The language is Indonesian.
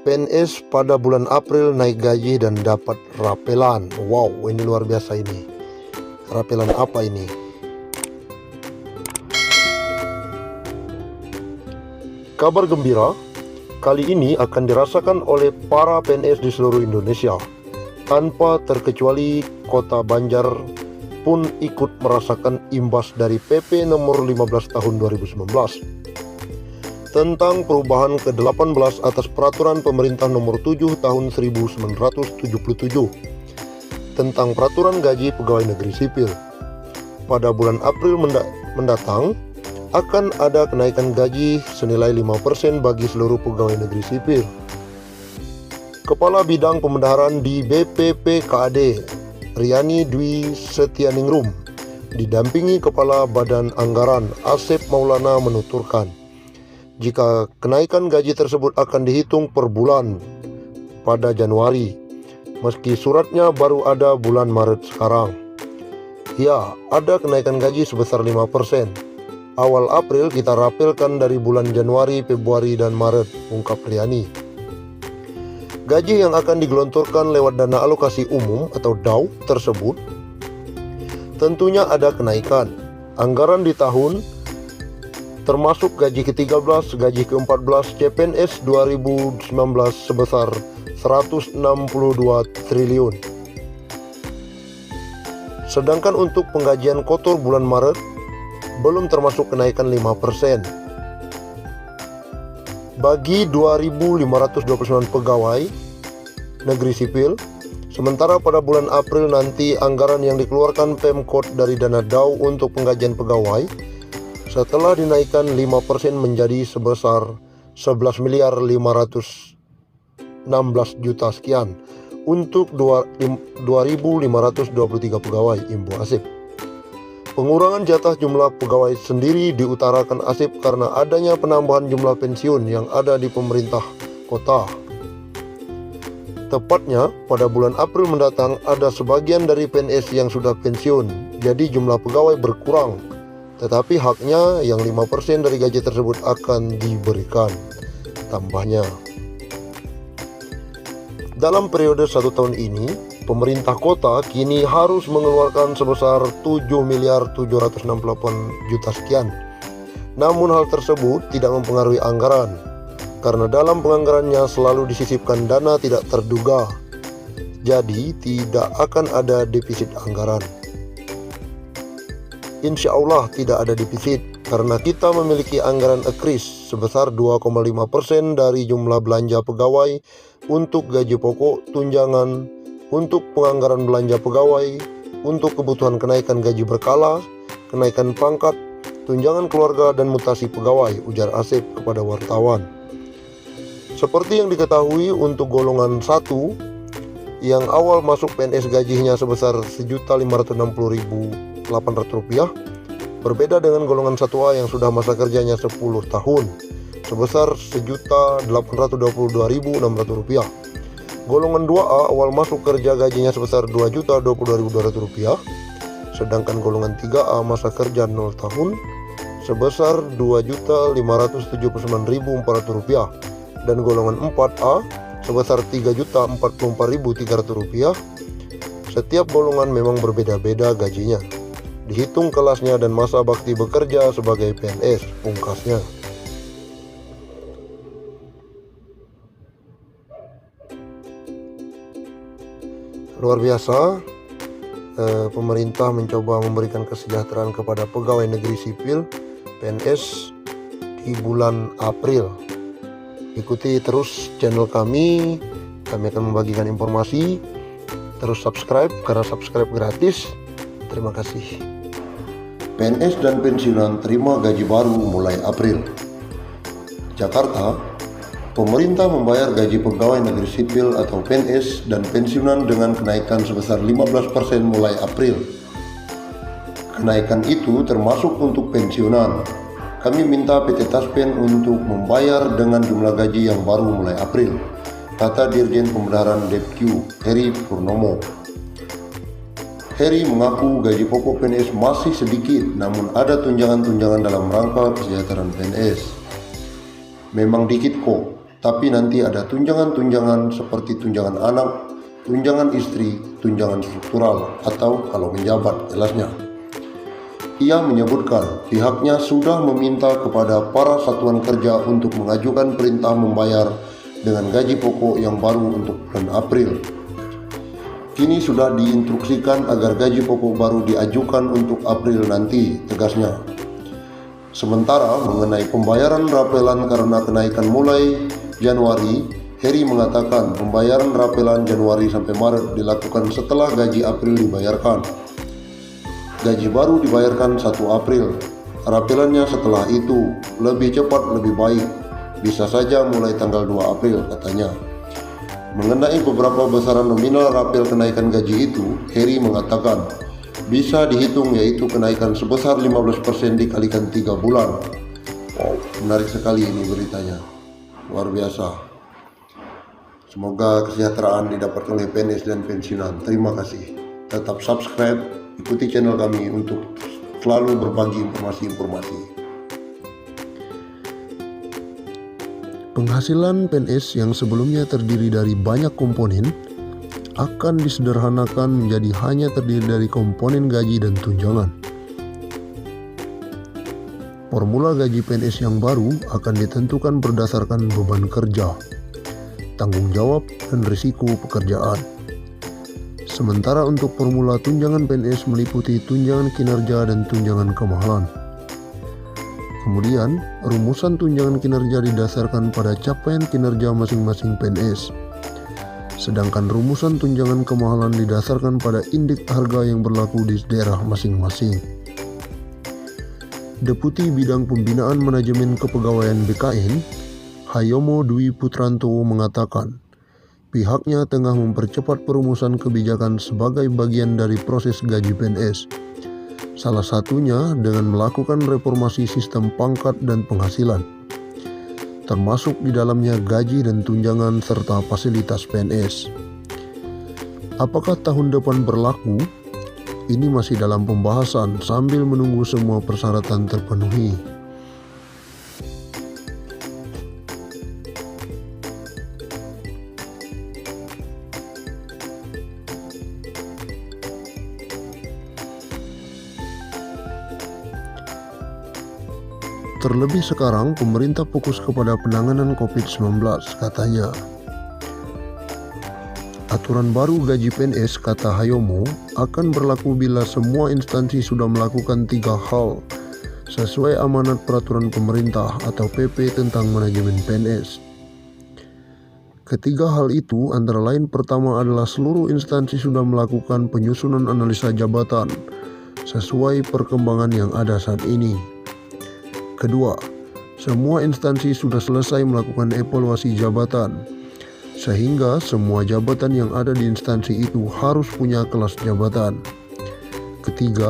PNS pada bulan April naik gaji dan dapat rapelan. Wow, ini luar biasa ini. Rapelan apa ini? Kabar gembira kali ini akan dirasakan oleh para PNS di seluruh Indonesia. Tanpa terkecuali Kota Banjar pun ikut merasakan imbas dari PP nomor 15 tahun 2019 tentang perubahan ke-18 atas peraturan pemerintah nomor 7 tahun 1977 tentang peraturan gaji pegawai negeri sipil. Pada bulan April mendatang akan ada kenaikan gaji senilai 5% bagi seluruh pegawai negeri sipil. Kepala Bidang Pembendaharaan di BPPKAD, Riani Dwi Setianingrum, didampingi Kepala Badan Anggaran Asep Maulana menuturkan, jika kenaikan gaji tersebut akan dihitung per bulan pada Januari, meski suratnya baru ada bulan Maret sekarang. Ya, ada kenaikan gaji sebesar 5%. Awal April kita rapelkan dari bulan Januari, Februari, dan Maret, ungkap Riani. Gaji yang akan digelontorkan lewat dana alokasi umum atau DAU tersebut tentunya ada kenaikan. Anggaran di tahun termasuk gaji ke-13, gaji ke-14 CPNS 2019 sebesar 162 triliun. Sedangkan untuk penggajian kotor bulan Maret belum termasuk kenaikan 5%. Bagi 2.529 pegawai negeri sipil, sementara pada bulan April nanti anggaran yang dikeluarkan Pemkot dari dana DAU untuk penggajian pegawai setelah dinaikkan 5% menjadi sebesar 11.516 juta sekian untuk 2.523 pegawai, imbu Asep. Pengurangan jatah jumlah pegawai sendiri diutarakan Asep karena adanya penambahan jumlah pensiun yang ada di pemerintah kota. Tepatnya pada bulan April mendatang ada sebagian dari PNS yang sudah pensiun, jadi jumlah pegawai berkurang. Tetapi haknya yang 5% dari gaji tersebut akan diberikan, tambahnya. Dalam periode 1 tahun ini, pemerintah kota kini harus mengeluarkan sebesar 7.768 juta sekian. Namun hal tersebut tidak mempengaruhi anggaran, karena dalam penganggarannya selalu disisipkan dana tidak terduga. Jadi tidak akan ada defisit anggaran. Insya Allah tidak ada defisit karena kita memiliki anggaran ekris sebesar 2,5% dari jumlah belanja pegawai untuk gaji pokok, tunjangan, untuk penganggaran belanja pegawai, untuk kebutuhan kenaikan gaji berkala, kenaikan pangkat, tunjangan keluarga, dan mutasi pegawai, ujar Asep kepada wartawan. Seperti yang diketahui, untuk golongan 1 yang awal masuk PNS gajinya sebesar Rp1.560.800, berbeda dengan golongan 1A yang sudah masa kerjanya 10 tahun sebesar Rp1.822.600. Golongan 2A awal masuk kerja gajinya sebesar Rp2.022.200, sedangkan golongan 3A masa kerja 0 tahun sebesar Rp2.579.400 dan golongan 4A sebesar Rp3.044.300. Setiap golongan memang berbeda-beda gajinya, dihitung kelasnya dan masa bakti bekerja sebagai PNS, pungkasnya. Luar biasa, pemerintah mencoba memberikan kesejahteraan kepada pegawai negeri sipil PNS di bulan April. Ikuti terus channel kami akan membagikan informasi. Terus subscribe karena subscribe gratis. Terima kasih. PNS dan pensiunan terima gaji baru mulai April. Jakarta, pemerintah membayar gaji pegawai negeri sipil atau PNS dan pensiunan dengan kenaikan sebesar 15% mulai April. Kenaikan itu termasuk untuk pensiunan. Kami minta PT Taspen untuk membayar dengan jumlah gaji yang baru mulai April, kata Dirjen Pembendaharaan Depq Heri Purnomo. Heri mengaku gaji pokok PNS masih sedikit, namun ada tunjangan-tunjangan dalam rangka kesejahteraan PNS. Memang dikit kok, tapi nanti ada tunjangan-tunjangan seperti tunjangan anak, tunjangan istri, tunjangan struktural, atau kalau menjabat jelasnya. Ia menyebutkan pihaknya sudah meminta kepada para satuan kerja untuk mengajukan perintah membayar dengan gaji pokok yang baru untuk bulan April. Kini sudah diinstruksikan agar gaji pokok baru diajukan untuk April nanti, tegasnya. Sementara mengenai pembayaran rapelan karena kenaikan mulai Januari, Heri mengatakan pembayaran rapelan Januari sampai Maret dilakukan setelah gaji April dibayarkan. Gaji baru dibayarkan 1 April, rapelannya setelah itu, lebih cepat lebih baik, bisa saja mulai tanggal 2 April katanya. Mengenai beberapa besaran nominal rapel kenaikan gaji itu, Heri mengatakan bisa dihitung yaitu kenaikan sebesar 15% dikalikan 3 bulan. Wow, menarik sekali ini beritanya, luar biasa. Semoga kesejahteraan didapat oleh PNS dan pensiunan. Terima kasih. Tetap subscribe, ikuti channel kami untuk selalu berbagi informasi-informasi. Penghasilan PNS yang sebelumnya terdiri dari banyak komponen akan disederhanakan menjadi hanya terdiri dari komponen gaji dan tunjangan. Formula gaji PNS yang baru akan ditentukan berdasarkan beban kerja, tanggung jawab, dan risiko pekerjaan. Sementara untuk formula tunjangan PNS meliputi tunjangan kinerja dan tunjangan kemahalan. Kemudian, rumusan tunjangan kinerja didasarkan pada capaian kinerja masing-masing PNS. Sedangkan rumusan tunjangan kemahalan didasarkan pada indeks harga yang berlaku di daerah masing-masing. Deputi Bidang Pembinaan Manajemen Kepegawaian BKN, Hayomo Dwi Putranto mengatakan, pihaknya tengah mempercepat perumusan kebijakan sebagai bagian dari proses gaji PNS. Salah satunya dengan melakukan reformasi sistem pangkat dan penghasilan, termasuk di dalamnya gaji dan tunjangan serta fasilitas PNS. Apakah tahun depan berlaku? Ini masih dalam pembahasan sambil menunggu semua persyaratan terpenuhi. Terlebih sekarang pemerintah fokus kepada penanganan COVID-19, katanya. Aturan baru gaji PNS, kata Hayomo, akan berlaku bila semua instansi sudah melakukan 3 hal sesuai amanat peraturan pemerintah atau PP tentang manajemen PNS. Ketiga hal itu antara lain pertama adalah seluruh instansi sudah melakukan penyusunan analisa jabatan sesuai perkembangan yang ada saat ini. Kedua, semua instansi sudah selesai melakukan evaluasi jabatan, sehingga semua jabatan yang ada di instansi itu harus punya kelas jabatan. Ketiga,